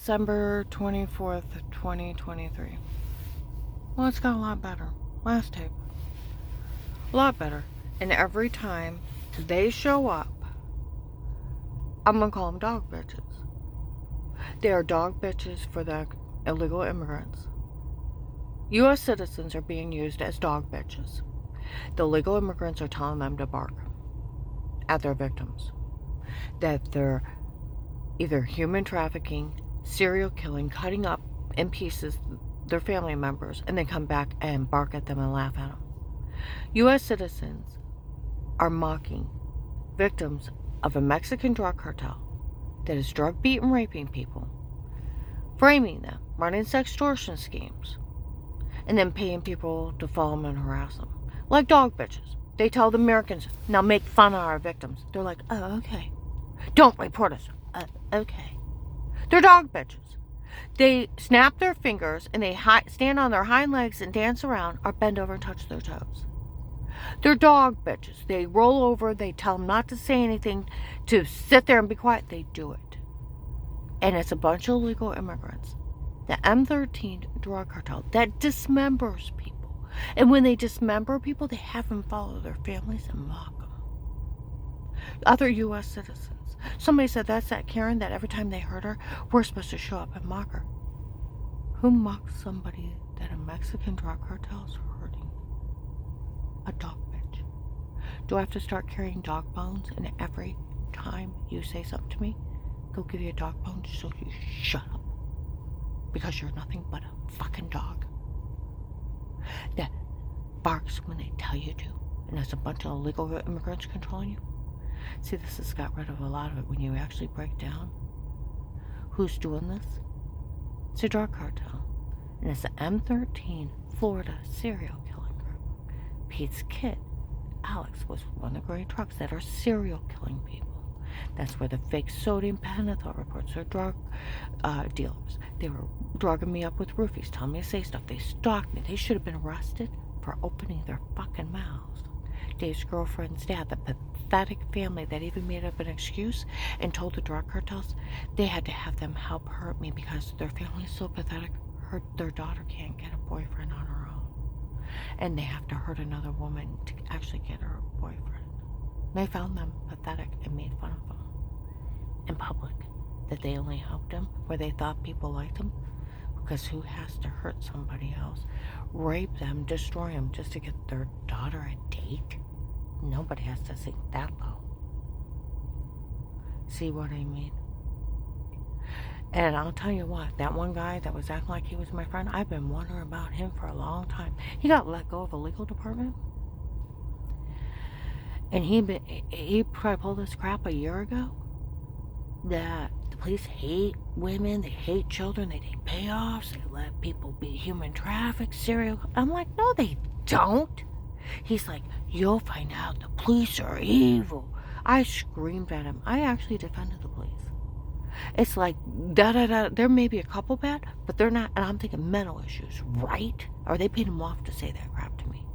December 24th, 2023. Well, it's got a lot better. Last tape. A lot better. And every time they show up, I'm gonna call them dog bitches. They are dog bitches for the illegal immigrants. U.S. citizens are being used as dog bitches. The illegal immigrants are telling them to bark at their victims. That they're either human trafficking, serial killing, cutting up in pieces their family members, and then come back and bark at them and laugh at them. U.S. citizens are mocking victims of a Mexican drug cartel that is drug beating, raping people, framing them, running sextortion schemes, and then paying people to follow them and harass them. Like dog bitches. They tell the Americans, now make fun of our victims. They're like, oh, okay. Don't report us. Okay. They're dog bitches. They snap their fingers and they stand on their hind legs and dance around or bend over and touch their toes. They're dog bitches. They roll over. They tell them not to say anything, to sit there and be quiet. They do it. And it's a bunch of illegal immigrants. The M13 drug cartel that dismembers people. And when they dismember people, they have them follow their families and mock them. Other U.S. citizens. Somebody said that's that Karen that every time they hurt her, we're supposed to show up and mock her. Who mocks somebody that a Mexican drug cartel is hurting? A dog bitch. Do I have to start carrying dog bones and every time you say something to me, go give you a dog bone so you shut up? Because you're nothing but a fucking dog that barks when they tell you to, and there's a bunch of illegal immigrants controlling you. See, this has got rid of a lot of it when you actually break down who's doing this. It's a drug cartel, and it's the M13 Florida serial killing group. Pete's kid, Alex, was one of the gray trucks that are serial killing people. That's where the fake sodium pentothal reports are drug dealers. They were drugging me up with roofies, telling me to say stuff. They stalked me. They should have been arrested for opening their fucking mouths. Dave's girlfriend's dad, the pathetic family that even made up an excuse and told the drug cartels they had to have them help hurt me because their family is so pathetic. Their daughter can't get a boyfriend on her own. And they have to hurt another woman to actually get her a boyfriend. They found them pathetic and made fun of them in public. That they only helped them where they thought people liked them. Because who has to hurt somebody else? Rape them, destroy them just to get their daughter a date? Nobody has to sink that low. See what I mean? And I'll tell you what, that one guy that was acting like he was my friend, I've been wondering about him for a long time. He got let go of a legal department. And he probably pulled this crap a year ago. That the police hate women, they hate children, they take payoffs, they let people be human trafficked, serial. I'm like, no, they don't. He's like, you'll find out the police are evil. I screamed at him. I actually defended the police. It's like, da-da-da, there may be a couple bad, but they're not, and I'm thinking mental issues, right? Or they paid him off to say that crap to me.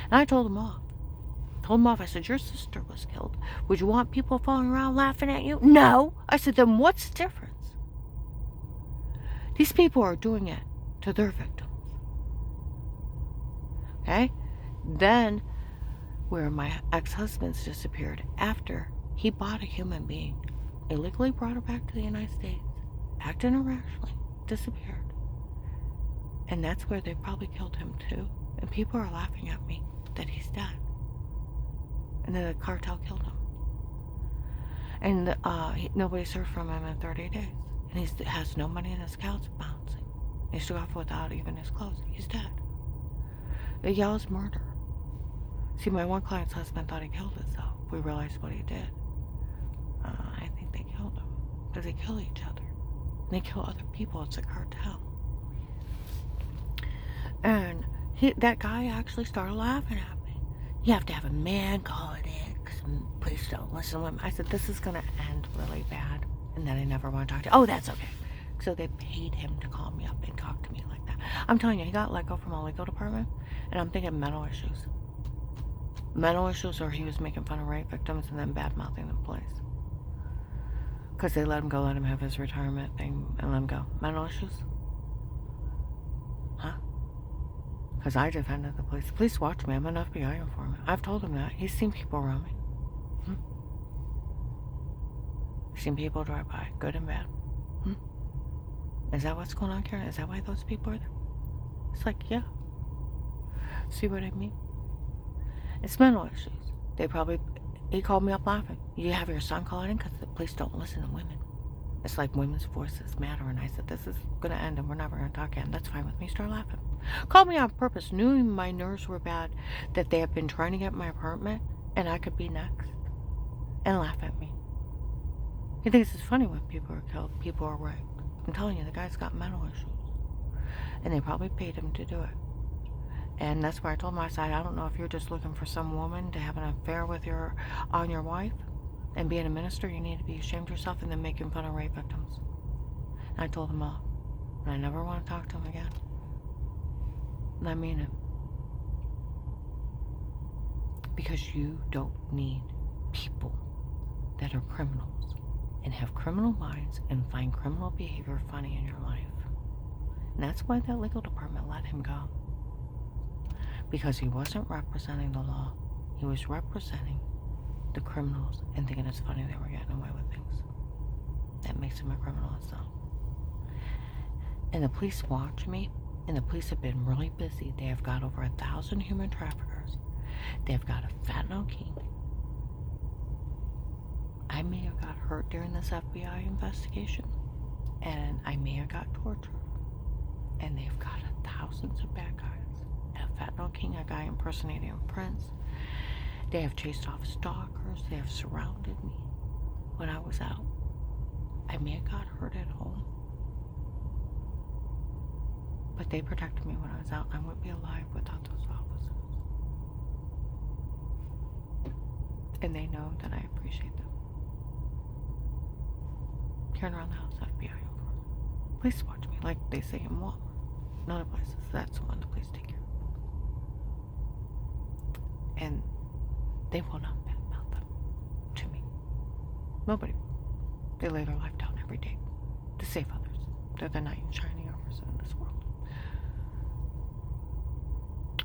And I told him off. I said, your sister was killed. Would you want people falling around laughing at you? No. I said, then what's the difference? These people are doing it to their victims. Okay? Then, where my ex-husband's disappeared after he bought a human being, illegally brought her back to the United States, acted irrationally, disappeared. And that's where they probably killed him too. And people are laughing at me that he's dead. And then the cartel killed him. And nobody served from him in 30 days. And he has no money in his account, bouncing. He's off without even his clothes. He's dead. It yells murder. See, my one client's husband thought he killed himself. We realized what he did. I think they killed him. Because they kill each other. And they kill other people. It's a cartel. And that guy actually started laughing at me. You have to have a man call it in because police don't listen to women. I said, this is going to end really bad. And then I never want to talk to you. Oh, that's okay. So they paid him to call me up and talk to me like that. I'm telling you, he got let go from a legal department. And I'm thinking mental issues. Mental issues, or he was making fun of rape victims and then bad-mouthing the police. Because they let him go, let him have his retirement thing, and let him go. Mental issues? Huh? Because I defended the police. The police watch me. I'm an FBI informant. I've told him that. He's seen people around me. He's seen people drive by, good and bad. Is that what's going on, Karen? Is that why those people are there? It's like, yeah. See what I mean? It's mental issues. He called me up laughing. You have your son call in because the police don't listen to women. It's like women's voices matter. And I said, this is going to end and we're never going to talk again. That's fine with me. Start laughing. Called me on purpose. Knew my nerves were bad. That they have been trying to get my apartment and I could be next. And laugh at me. He thinks it's funny when people are killed. People are raped. I'm telling you, the guy's got mental issues. And they probably paid him to do it. And that's why I told him, I said, I don't know if you're just looking for some woman to have an affair with on your wife and being a minister, you need to be ashamed of yourself and then making fun of rape victims. And I told him off. And I never want to talk to him again. And I mean it. Because you don't need people that are criminals and have criminal minds and find criminal behavior funny in your life. And that's why that legal department let him go. Because he wasn't representing the law. He was representing the criminals and thinking it's funny they were getting away with things. That makes him a criminal itself. And the police watch me, and the police have been really busy. They have got over 1,000 human traffickers. They have got a fentanyl king. I may have got hurt during this FBI investigation, and I may have got tortured. And they've got thousands of bad guys. A fentanyl king, a guy impersonating a prince. They have chased off stalkers. They have surrounded me when I was out. I may have got hurt at home. But they protected me when I was out. I wouldn't be alive without those officers. And they know that I appreciate them. Karen around the house, FBI informant. Police watch me like they say in Walmart and other places. That's the one the police take care of. And they will not badmouth them to me. Nobody. They lay their life down every day to save others. They're the knight in shining armor in this world.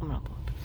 I'm gonna upload this.